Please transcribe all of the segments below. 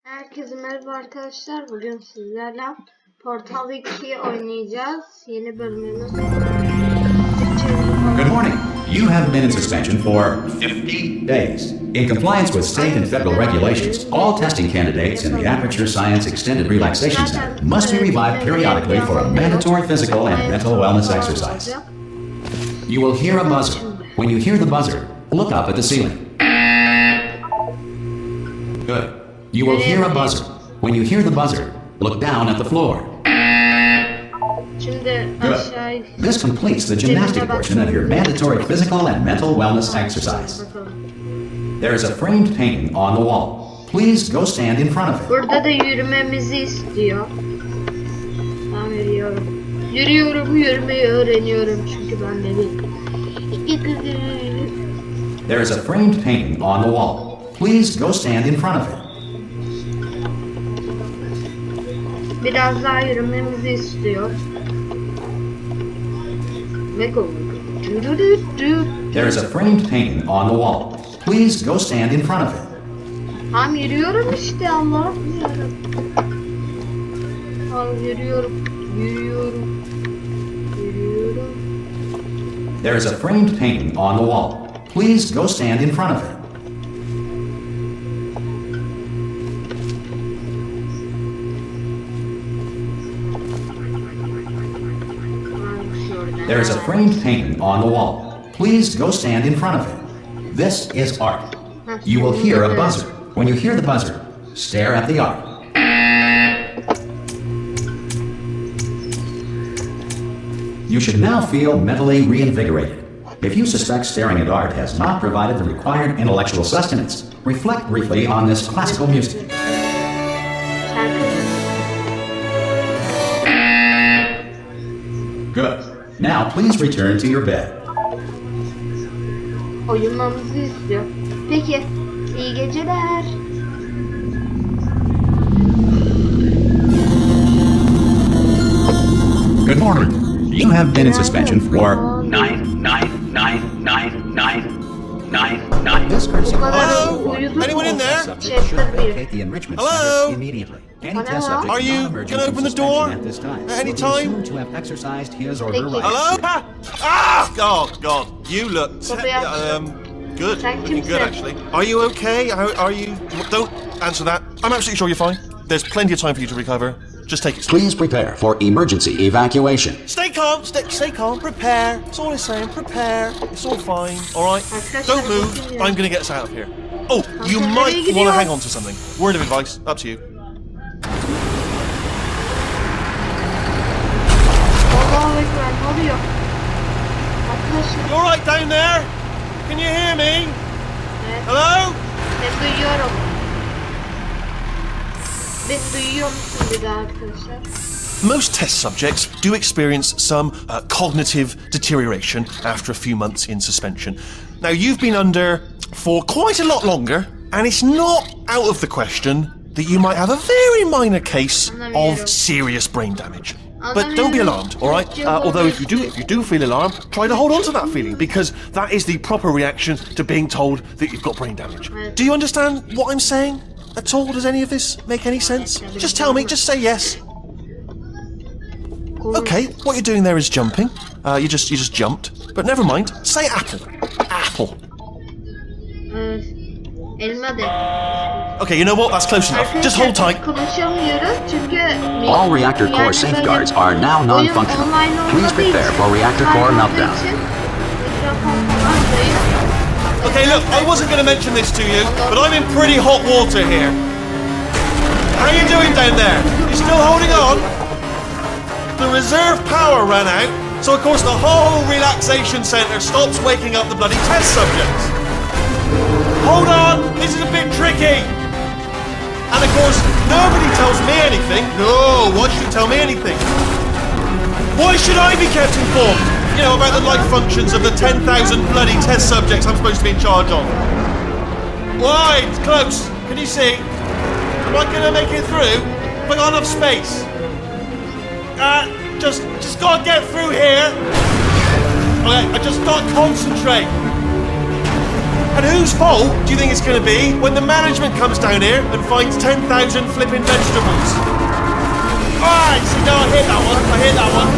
Herkese merhaba arkadaşlar. Bugün sizlerle Portal 2'yi oynayacağız. Yeni bölümümüz. Good morning. You have been in suspension for 50 days. In compliance with state and federal regulations, all testing candidates in the Aperture Science Extended Relaxation Center must be revived periodically for a mandatory physical and mental wellness exercise. You will hear a buzzer. When you hear the buzzer, look up at the ceiling. Good. You will hear a buzzer. When you hear the buzzer, look down at the floor. Good. This completes the gymnastic portion of your mandatory physical and mental wellness exercise. There is a framed painting on the wall. Please go stand in front of it. Burada da yürümemizi istiyor. Tamam, yürüyorum. Yürümeyi öğreniyorum çünkü ben de değil. There is a framed painting on the wall. Please go stand in front of it. Biraz daha yürümemizi istiyor. There is a framed painting on the wall. Please go stand in front of it. Tamam, yürüyorum işte, Allah'ım yarabbim. Tamam, yürüyorum. There is a framed painting on the wall. Please go stand in front of it. There is a framed painting on the wall. Please go stand in front of it. This is art. You will hear a buzzer. When you hear the buzzer, stare at the art. You should now feel mentally reinvigorated. If you suspect staring at art has not provided the required intellectual sustenance, reflect briefly on this classical music. Good. Now please return to your bed. Uyumamızı istiyor. Peki, iyi geceler. Good morning. You have been in suspension for 9. This courtesy Hello? Anyone in there? subject should vacate the enrichment Hello? center immediately. Any test subject Are you non-emergent gonna from open the suspension door at this time at any will be time? assumed to have exercised his or her Thank you. rights. Hello? Ah! Oh, God. You look... good. Thank Looking you, good, sir. actually. Are you okay? Are you... Don't answer that. I'm absolutely sure you're fine. There's plenty of time for you to recover. Just take it slow. Please prepare for emergency evacuation. Stay calm. Stay calm. Prepare. That's all I'm saying. Prepare. It's all fine. All right? Don't move. I'm going to get us out of here. Oh, you might want to hang on to something. Word of advice. Up to you. Allah'a ekber, ne oluyor? Arkadaşlar, You all right down there? Can you hear me? evet, Hello? ben duyuyorum. Ben duyuyor musun bir de arkadaşlar? Most test subjects do experience some cognitive deterioration after a few months in suspension. Now, you've been under for quite a lot longer, and it's not out of the question that you might have a very minor case of serious brain damage. But don't be alarmed, all right? Although if you do feel alarmed, try to hold on to that feeling, because that is the proper reaction to being told that you've got brain damage. Do you understand what I'm saying at all? Does any of this make any sense? Just tell me, just say yes. Okay, what you're doing there is jumping. You just jumped. But never mind. Say apple. Apple. Elma de. Okay, you know what? That's close enough. Just hold tight. Konuşamıyoruz çünkü... All reactor core safeguards are now non-functional. Please prepare for reactor core meltdown. Okay, look, I wasn't going to mention this to you, but I'm in pretty hot water here. How are you doing down there? You still holding on? The reserve power ran out, so of course the whole relaxation centre stops waking up the bloody test subjects. Hold on, this is a bit tricky. And of course, nobody tells me anything. No, why should you tell me anything? Why should I be kept informed? You know, about the life functions of the 10,000 bloody test subjects I'm supposed to be in charge of. Why? It's close. Can you see? Am I going to make it through? Have I got enough space? Just gotta get through here. Okay, I just gotta concentrate. And whose fault do you think it's going to be when the management comes down here and finds 10,000 flipping vegetables? Alright, see, no, I hit that one. I hit that one.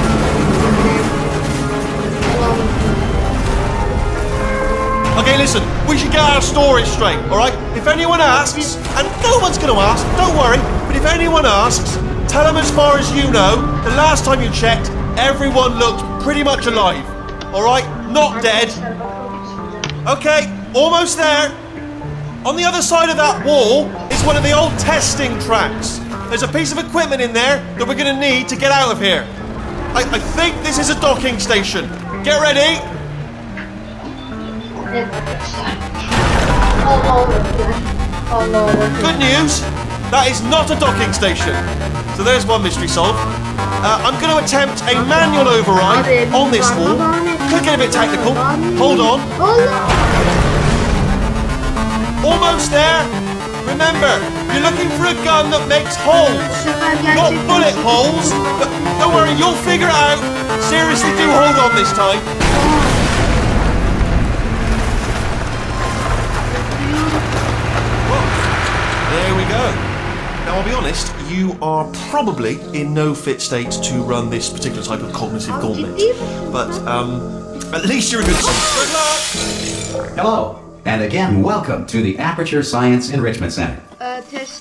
Okay, listen, we should get our stories straight, alright? If anyone asks, and no one's going to ask, don't worry, but if anyone asks, tell them as far as you know, the last time you checked, everyone looked pretty much alive. Alright? Not dead. Okay, almost there. On the other side of that wall is one of the old testing tracks. There's a piece of equipment in there that we're going to need to get out of here. I think this is a docking station. Get ready. Good news, that is not a docking station. So there's one mystery solved. I'm going to attempt a manual override on this wall. Could get a bit technical. Hold on. Almost there. Remember, you're looking for a gun that makes holes. Not bullet holes, but don't worry, you'll figure it out. Seriously, do hold on this time. There we go. Now, I'll be honest, you are probably in no fit state to run this particular type of cognitive gauntlet. But, at least you're a good son. Good luck! Hello, and again, welcome to the Aperture Science Enrichment Center.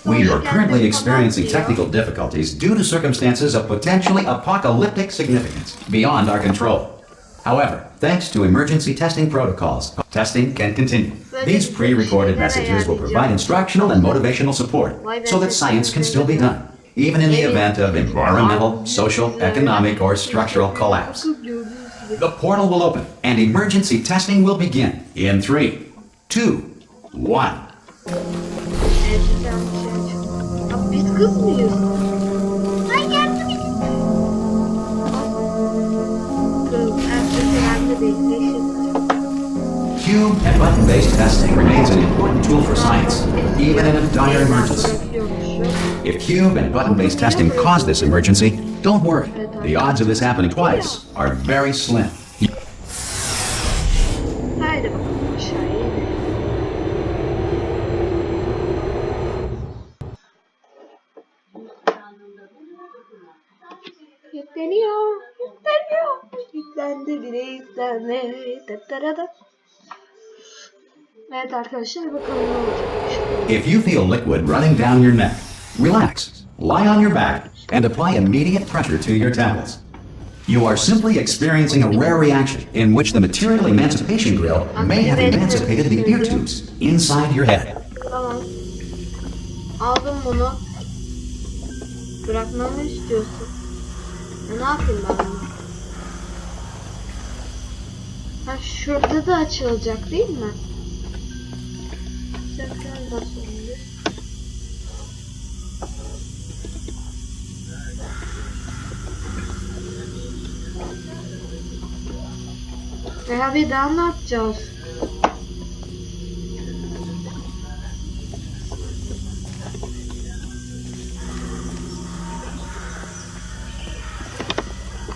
We are currently experiencing technical difficulties due to circumstances of potentially apocalyptic significance beyond our control. However, thanks to emergency testing protocols, testing can continue. These pre-recorded messages will provide instructional and motivational support so that science can still be done, even in the event of environmental, social, economic, or structural collapse. The portal will open and emergency testing will begin in 3, 2, 1. Biz kız mıyız? Ay yardım edin. Kız, erkek değil. Cube and button-based testing remains an important tool for science, even in a dire emergency. If cube and button-based testing caused this emergency, don't worry. The odds of this happening twice are very slim. Haydi bakalım aşağıya. Yükleniyor. Yüklendi bile yüklendi. Evet arkadaşlar bakalım ne olacak. If you feel liquid running down your neck, relax, lie on your back, and apply immediate pressure to your temples. You are simply experiencing a rare reaction in which the material emancipation grill may have emancipated the ear tubes inside your head. Tamam. Aldım bunu. Bırakmamı istiyorsun. Ne yapayım ben bunu? Ha şurada da açılacak değil mi? Tekrar basalım. Bir daha ne yapacağız?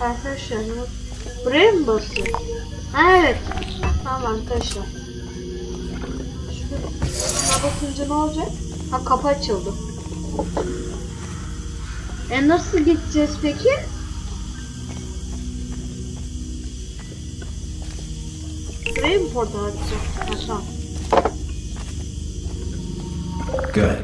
Arkadaşlar buraya mı basıyor? Evet. Tamam arkadaşlar. Şuna basınca ne olacak? Ha kapı açıldı. Nasıl gideceğiz peki? Buraya mı portal açacağız? Tamam. Good.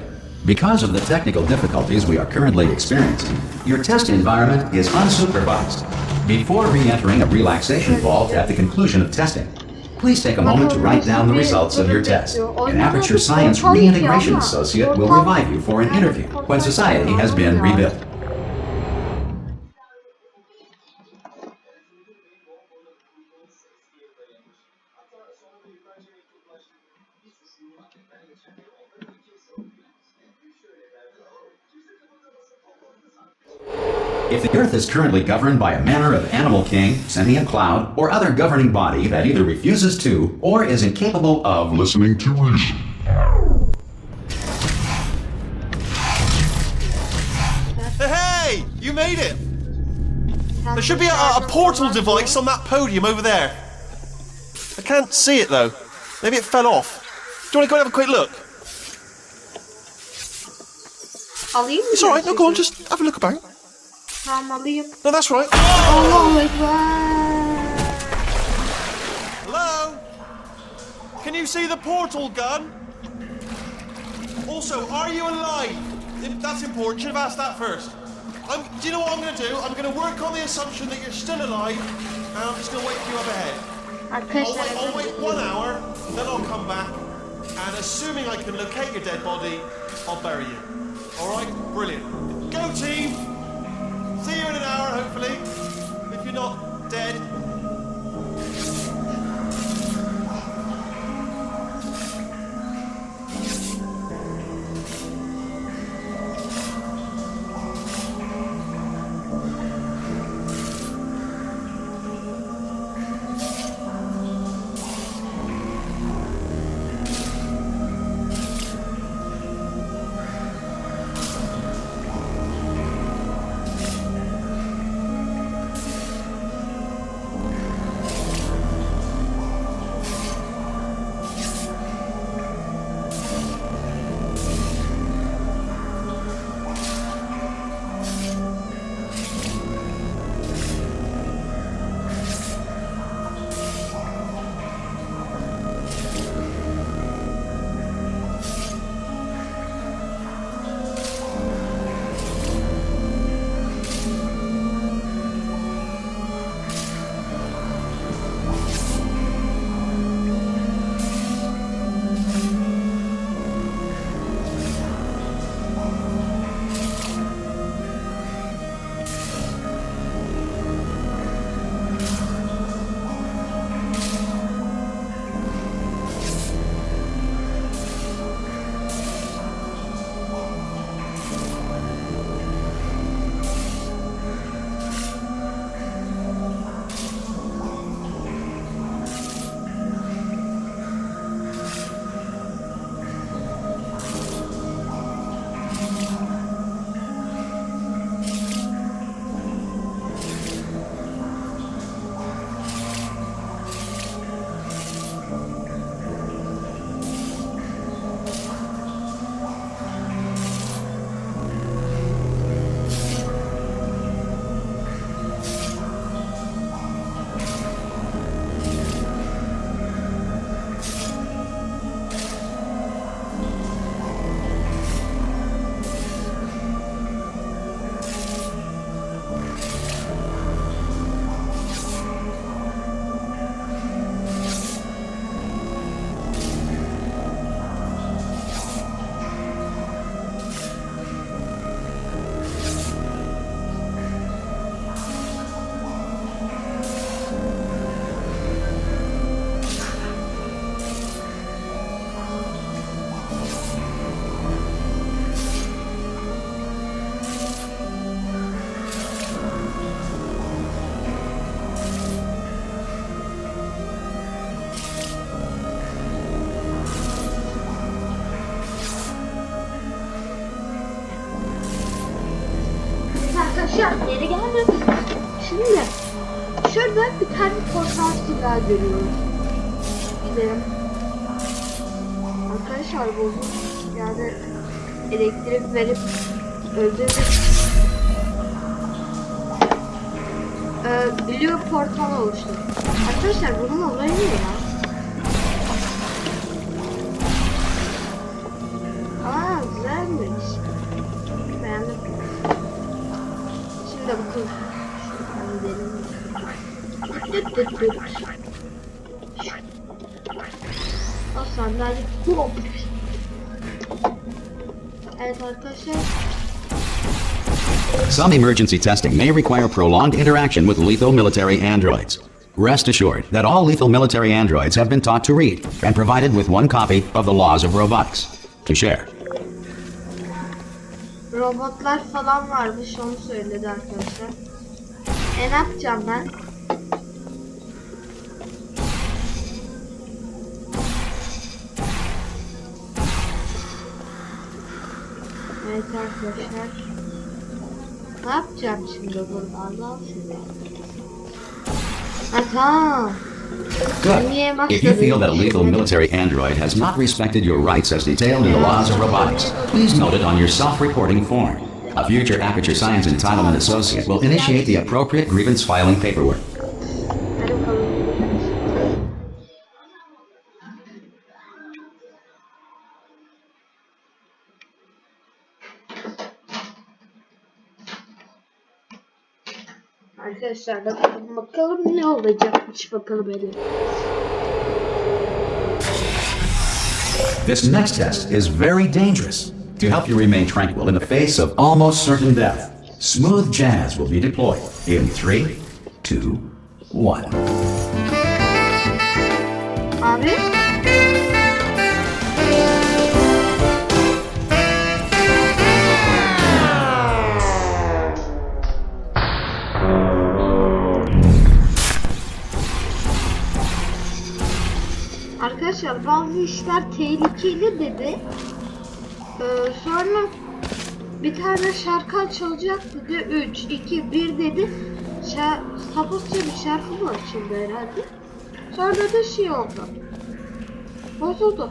Because of the technical difficulties we are currently experiencing, your test environment is unsupervised. Before re-entering a relaxation vault at the conclusion of testing, please take a moment to write down the results of your test. An Aperture Science Reintegration Associate will revive you for an interview when society has been rebuilt. If the Earth is currently governed by a manner of animal king, sentient cloud, or other governing body that either refuses to or is incapable of listening to reason. Hey! You made it! There should be a portal device on that podium over there. I can't see it though. Maybe it fell off. Do you want to go and have a quick look? Alayım mı? It's alright, no, go on, gerçekten? just have a look about. Tamam alayım. No, that's right. Allahu Ekber. Hello? Can you see the portal gun? Also, are you alive? That's important. Should have asked that first. Do you know what I'm going to do? I'm going to work on the assumption that you're still alive, and I'm just going to wait for you up ahead. Arkadaşlar I'll wait 1 hour, then I'll come back, and assuming I can locate your dead body, I'll bury you. All right? Brilliant. Go team! See you in an hour, hopefully. If you're not dead. Arkadaşlar geri geldim. Şimdi şurada bir tane portal silah görüyoruz. Gidelim. Arkadaşlar bu yani elektrik verip öldürdük. Blue portal oluştu. Arkadaşlar bunun olayı ne ya? Aa güzelmiş. Beğendim. Şimdi bakalım. Gidelim. O sandalye. Hop. Evet arkadaşlar. Some emergency testing may require prolonged interaction with lethal military androids. Rest assured that all lethal military androids have been taught to read and provided with one copy of the laws of robotics to share. Robotlar falan varmış, onu söyledi arkadaşlar. Ne yapacağım ben? Evet arkadaşlar. Ne yapacağım şimdi burada? Allah aşkına. Ha tamam. Good. If you feel that a lethal military android has not respected your rights as detailed in the laws of robotics, please note it on your self-reporting form. A future Aperture Science Entitlement Associate will initiate the appropriate grievance filing paperwork. Hadi bakalım. Arkadaşlar bakalım ne olacakmış bakalım edelim. This next test is very dangerous. To help you remain tranquil in the face of almost certain death, smooth jazz will be deployed in 3, 2, 1. Abi. Arkadaşlar bazı işler tehlikeli dedi. Sonra bir tane şarkı çalacak dedi. 3, 2, 1 dedi. Sapıkça bir şarkı mı açıldı herhalde. Sonra da şey oldu. Bozuldu.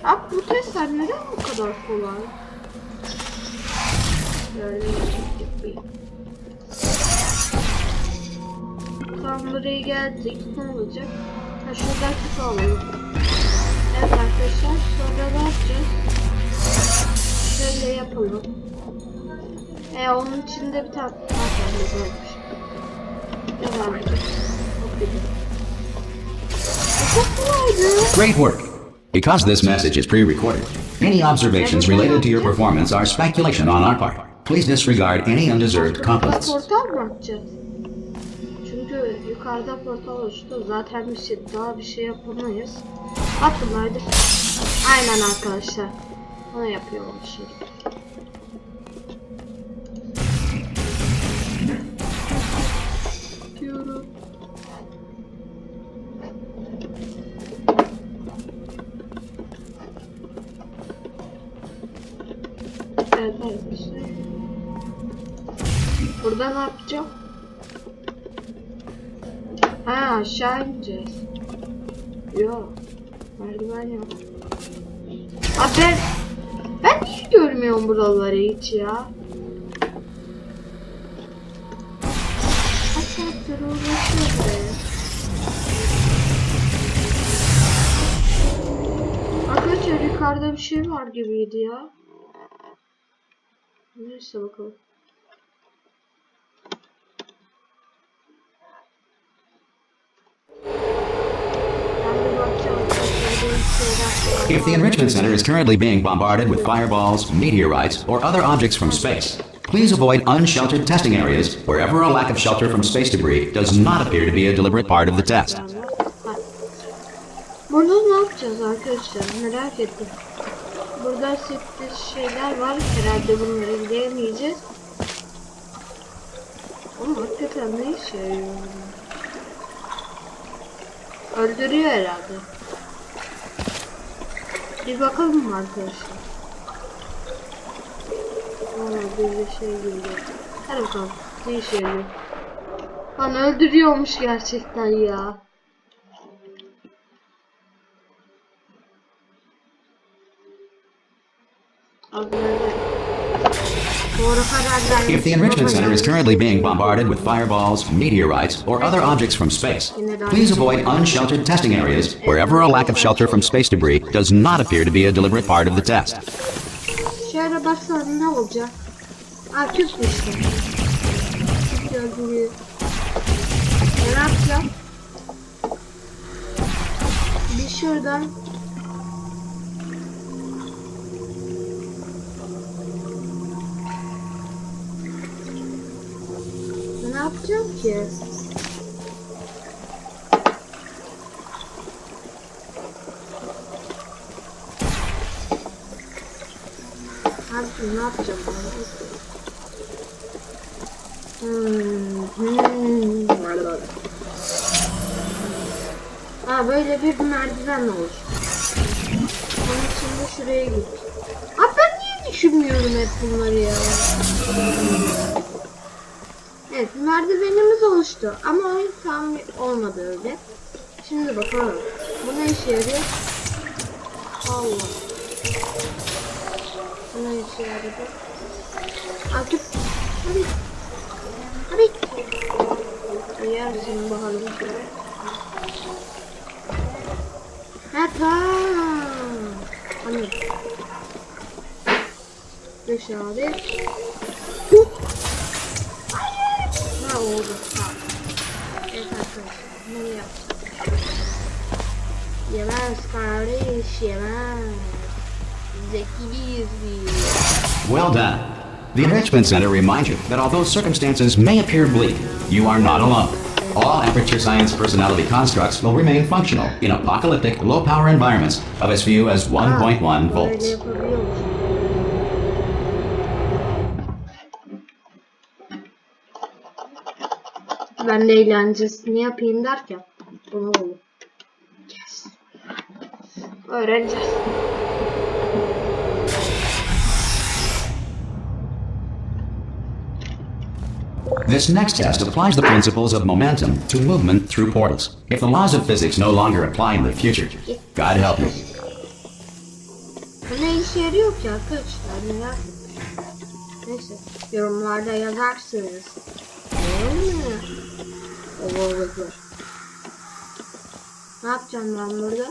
Abi bu testler neden bu kadar kolay? Böyle yapayım. Tam buraya geldik. Ne olacak? Ha şuradan kutu alalım. Evet arkadaşlar. Sonra ne yapacağız? Şöyle yapalım. Onun içinde bir tane varmış. Devam edeceğiz. Çok kolaydı. Great work! Because this message is pre-recorded, any observations related to your performance are speculation on our part. Please disregard any undeserved compliments. Portal mı atacağız? Çünkü yukarıda portal oluştu. Zaten daha bir şey yapamayız. Atın hadi. Aynen arkadaşlar. Onu yapıyorum şimdi. Yapıyorum. Evet arkadaşlar. Burada ne yapacağım? Ha aşağı ineceğiz. Yok. Merdiven yok. Abi ben hiç görmüyorum buraları hiç ya. Kaç saattir uğraşıyor buraya. Arkadaşlar yukarıda bir şey var gibiydi ya. Neyse bakalım. If the Enrichment Center is currently being bombarded with fireballs, meteorites, or other objects from space, please avoid unsheltered testing areas wherever a lack of shelter from space debris does not appear to be a deliberate part of the test. Burada ne yapacağız arkadaşlar? Merak ettim. Burada sürpriz şeyler var. Herhalde bunları gidemeyeceğiz. Ama hakikaten ne işe yarıyor? Öldürüyor herhalde. Bir bakalım mı arkadaşlar? Bir şey geliyor. Hadi bakalım. Ne işe yarıyor? Lan öldürüyormuş gerçekten ya. If the Enrichment Center is currently being bombarded with fireballs, meteorites, or other objects from space, please avoid unsheltered testing areas wherever a lack of shelter from space debris does not appear to be a deliberate part of the test. Şöyle baksana ne olacak? Küsmüştüm. Gördüğünüz. Ne yapacağım? Bir şuradan. Ne yapacağım ki? Abi ne yapacağım ben? Böyle bir merdiven olur. Onun için de şuraya git. Abi ben niye düşünmüyorum hep bunları ya. Evet, merdivenimiz oluştu ama oyun tam olmadı öyle. Şimdi bakalım. Bu ne işe yarıyor? Allah. Bu ne işe yaradı? Akif. Hadi. Hadi. Yersin bakalım şöyle. Ha tamam. Hani. Dışarı. Ha oldu. Tamam. Evet arkadaşlar. Bunu yapacağız. Yemez kardeş, yemez. Zekiliyiz biz. Well done. The Enrichment Center reminds you that although circumstances may appear bleak, you are not alone. All Aperture Science personality constructs will remain functional in apocalyptic, low-power environments of as few as 1.1 Böyle volts. yapabiliyormuş. Ben de eğlencesini yapayım derken bunu olur. Yes. Öğreneceğiz. This next test applies the principles of momentum to movement through portals. If the laws of physics no longer apply in the future, God help you. Bu ne işe yarıyor ki arkadaşlar, merak ettim. Neyse, yorumlarda yazarsınız. Değil mi? Olur. Ne yapacağım ben burada?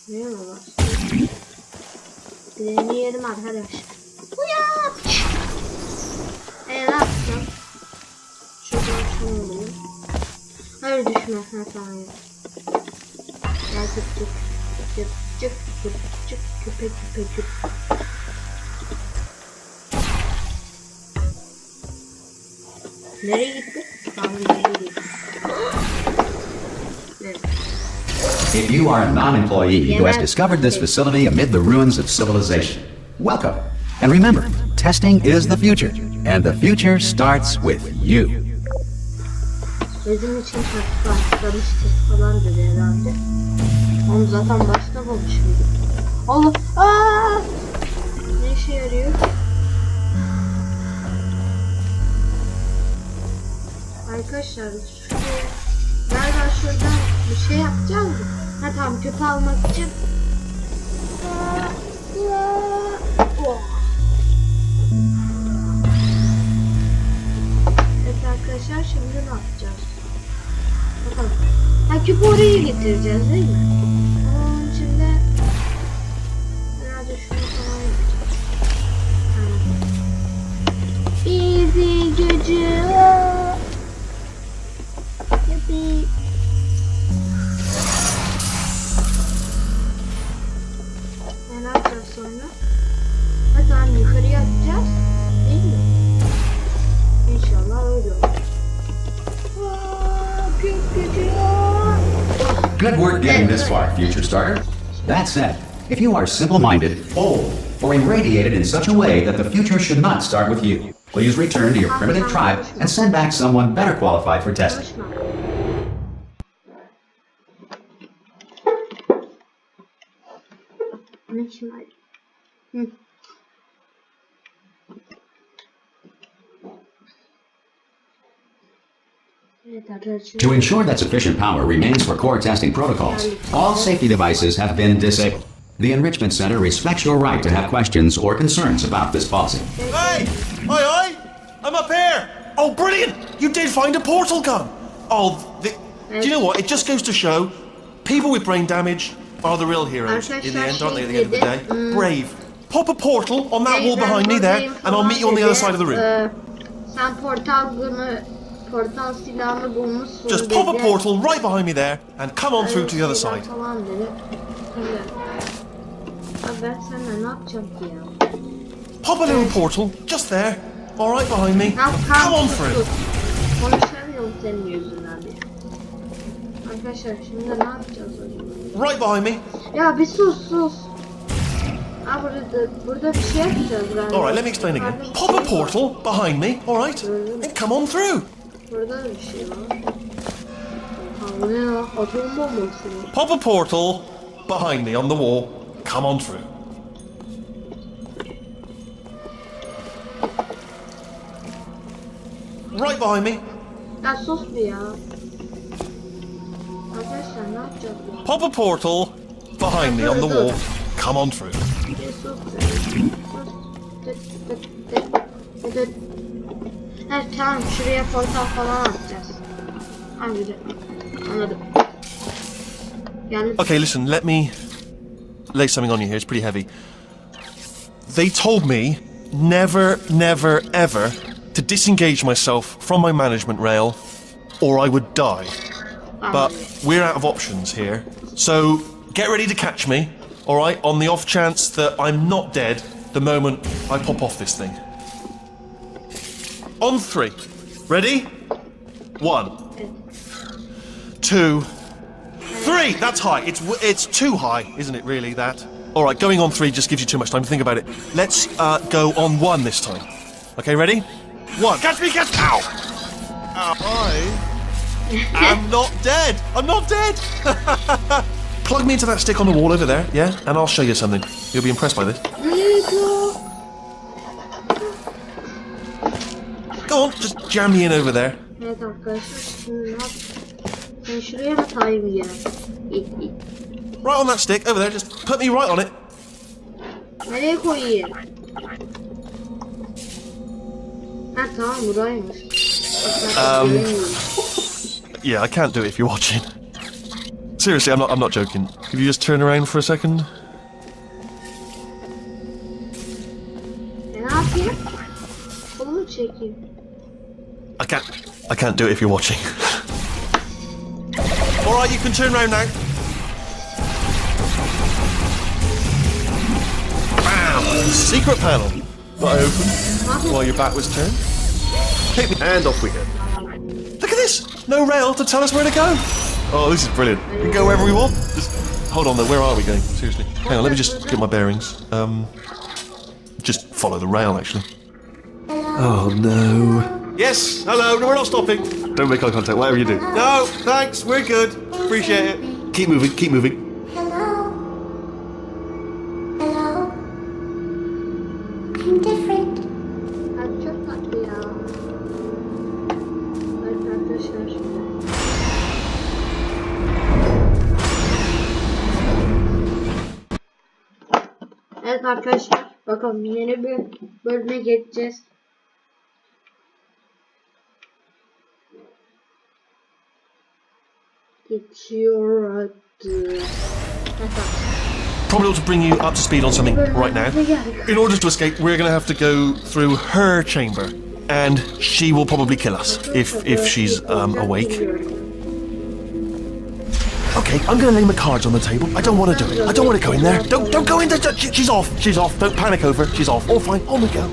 Ne mi var? Bir deneyelim arkadaşlar. Uyan! Ne yapacağım? Şuradan şunu alayım. Hayır düşme. Ha tamam. Gel küp. Nereye gitti? Tamam nereye gitti? Evet. If you are a non-employee who has discovered this facility amid the ruins of civilization, welcome. And remember, testing is the future, and the future starts with you. Bizim için başlamıştır falan dedi herhalde. Onu zaten başlamamış mıydı? Allah! Aaaa! Ne işe yarıyor? Arkadaşlar şuraya galiba şuradan bir şey yapacağız mı? Ha tamam, küpe almak için. Oh. Evet arkadaşlar, şimdi ne yapacağız? Bakalım. Ha küpü oraya getireceğiz değil mi? Onun için de herhalde şunu falan yapacağız. Tamam. Bizi gücü. Ne yapacağız sonra? Ha tamam, yukarıya atacağız. Değil mi? İnşallah öyle olur. Good work getting this far, future starter. That said, if you are simple-minded, old, or irradiated in such a way that the future should not start with you, please return to your primitive tribe and send back someone better qualified for testing. To ensure that sufficient power remains for core testing protocols, all safety devices have been disabled. The Enrichment Center respects your right to have questions or concerns about this policy. Hey! Aye! I'm up here! Oh, brilliant! You did find a portal gun! Oh, do you know what? It just goes to show, people with brain damage are the real heroes in the end, aren't they, at the end of the day? Brave. Pop a portal on that wall behind me there, and I'll meet you on the other side of the room. Sen portal silahını bulmuşsun. Just pop a portal right behind me there, and come on through to the other side. Falan dedi. Abi ben seninle ne yapacağım ki ya? Pop a little portal, just there, all right behind me. Come on through. Konuşamıyorum senin yüzünden diye. Arkadaşlar şimdi ne yapacağız acaba? Right behind me. Ya bir sus. Aa, burada bir şey yapacağız galiba. All right, let me explain again. Pop a portal behind me, all right, and come on through. Burada da bir şey var. Ha, bu ne ya? Atom bombası mı? Pop a portal behind me on the wall. Come on through. right behind me. Ya sus bir ya. Arkadaşlar ne yapacağız ya? Pop a portal behind me on the wall. Come on through. Bir sus. Evet tamam, şuraya portal falan atacağız. Güzel. Anladım. Yani... Okay, listen, let me lay something on you here. It's pretty heavy. They told me never, never, ever to disengage myself from my management rail or I would die. But we're out of options here. So get ready to catch me, alright, on the off chance that I'm not dead the moment I pop off this thing. On 3. Ready? 1, 2, 3. That's high. It's too high, isn't it? Really, that. All right, going on 3 just gives you too much time to think about it. Let's go on 1 this time. Okay, ready? 1. Catch me! Catch! Ow! I'm not dead. I'm not dead. Plug me into that stick on the wall over there, yeah, and I'll show you something. You'll be impressed by this. Go on, just jam me in over there. Evet arkadaşlar, şimdi ne yapacağız? Sen şuraya mı tayım ya? Right on that stick, over there, just put me right on it. Nereye koyayım? Ha tamam, buraymış. Yeah, I can't do it if you're watching. Seriously, I'm not joking. Could you just turn around for a second? Ne yapayım? Kolumu çekeyim. I can't do it if you're watching. Alright, you can turn around now. Bam! Secret panel. That I opened while your back was turned. Take me and off we go. Look at this! No rail to tell us where to go. Oh, this is brilliant. We can go wherever we want. Just hold on though, where are we going? Seriously. Hang on, let me just get my bearings. Just follow the rail actually. Oh no. Yes, hello, no, we're not stopping. Don't make eye contact, whatever you do. No, thanks, we're good. Appreciate it. Keep moving, keep moving. Hello? Hello? I'm different. Hadi çok tatlı ya. Evet arkadaşlar şimdi. Evet arkadaşlar, bakalım yeni bir bölüme geçeceğiz. Geçiyor hadi. Probably ought to bring you up to speed on something right now. In order to escape, we're going to have to go through her chamber, and she will probably kill us if she's awake. Okay, I'm going to lay my cards on the table. I don't want to do it. I don't want to go in there. Don't go in there. She's off. She's off. Don't panic over. She's off. All fine. On we go.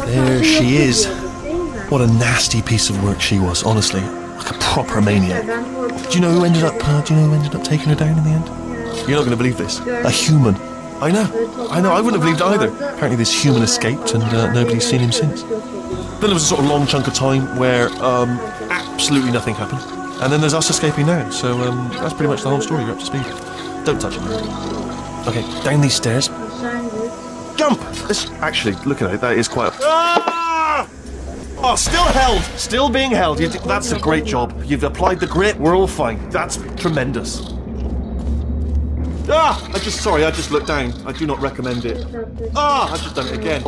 There she is. What a nasty piece of work she was, honestly. Like a proper maniac. Do you know who ended up taking her down in the end? You're not going to believe this. A human. I know. I wouldn't have believed it either. Apparently this human escaped and nobody's seen him since. Then there was a sort of long chunk of time where absolutely nothing happened. And then there's us escaping now. So that's pretty much the whole story. You're up to speed. Don't touch it. Okay, down these stairs. Jump! Actually, look at it. That is quite... Oh, still held! Still being held. That's a great job. You've applied the grit. We're all fine. That's tremendous. I just looked down. I do not recommend it. I've just done it again.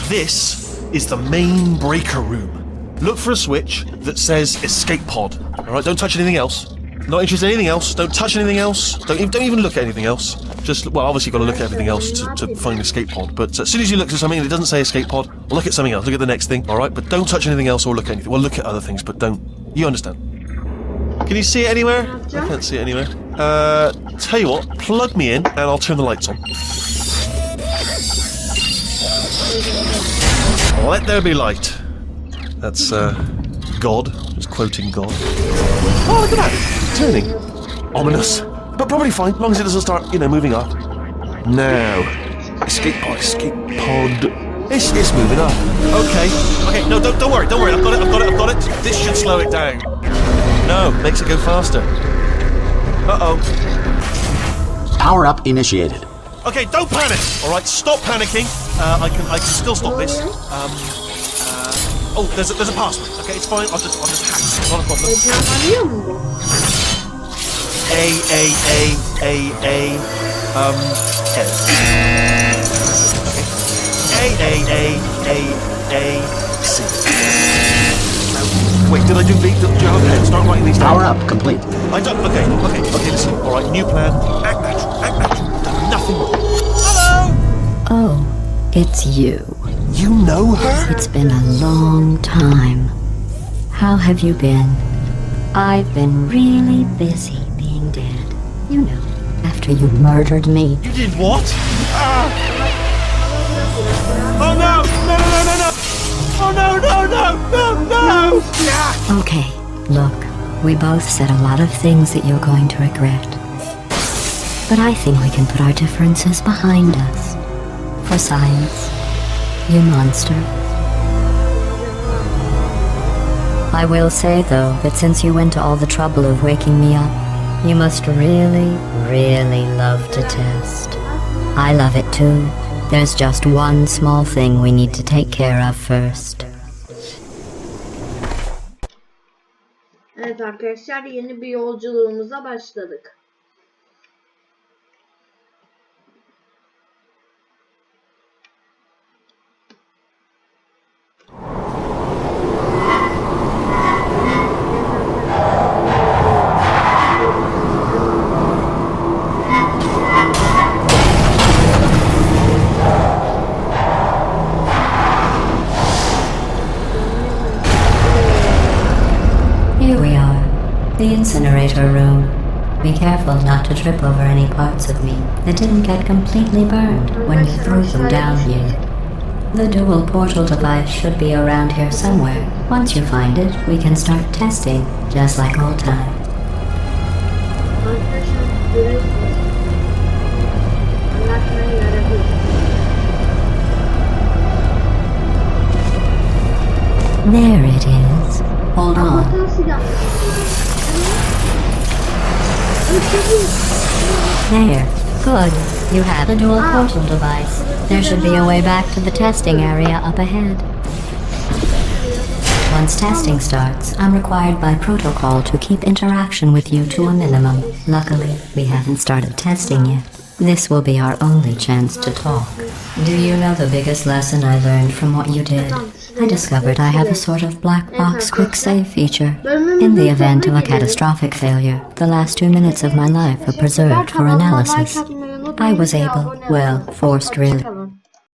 This is the main breaker room. Look for a switch that says escape pod. Alright, don't touch anything else. Not interested in anything else. Don't touch anything else. Don't even look at anything else. Just, well, obviously you've got to look at everything else to find escape pod. But as soon as you look at something and it doesn't say escape pod, well, look at something else. Look at the next thing, alright? But don't touch anything else or look at anything. Well, look at other things, but don't. You understand? Can you see it anywhere? I can't see it anywhere. Tell you what, plug me in and I'll turn the lights on. Let there be light. That's, God. Just quoting God. Oh, look at that! Turning. Ominous. But probably fine, as long as it doesn't start, moving up. Now. Escape pod, It's moving up. Okay, no, don't worry, I've got it. This should slow it down. No, makes it go faster. Uh-oh. Power up initiated. Okay, don't panic. All right, stop panicking. I can still stop this. Oh, there's a password. Okay, it's fine. I'll just hack it. Not a problem. Heyecanlanıyor mu bu? C. Wait, did I do B? Did you have a pen? Start writing these down. Power up complete. I don't. Okay. Listen. All right, new plan. Act natural. Done nothing wrong. Hello. Oh, it's you. You know her? It's been a long time. How have you been? I've been really busy being dead. You know, after you murdered me. You did what? Oh no! No! Oh no! Okay, look, we both said a lot of things that you're going to regret. But I think we can put our differences behind us. For science, you monster. I will say, though, that since you went to all the trouble of waking me up, you must really, really love to test. I love it too. There's just one small thing we need to take care of first. Evet arkadaşlar, yeni bir yolculuğumuza başladık. Here we are, the incinerator room. Be careful not to trip over any parts of me that didn't get completely burned when you threw them down here. The dual portal device should be around here somewhere. Once you find it, we can start testing, just like old times. Arkadaşlar görüyorsunuz. Anlatmaya yaramıyor. There it is. Hold on. Nasıl yaptın? There. Good. You have the dual portal device. There should be a way back to the testing area up ahead. Once testing starts, I'm required by protocol to keep interaction with you to a minimum. Luckily, we haven't started testing yet. This will be our only chance to talk. Do you know the biggest lesson I learned from what you did? I discovered I have a sort of black box quick save feature. In the event of a catastrophic failure, the last 2 minutes of my life are preserved for analysis. I was able, well, forced really,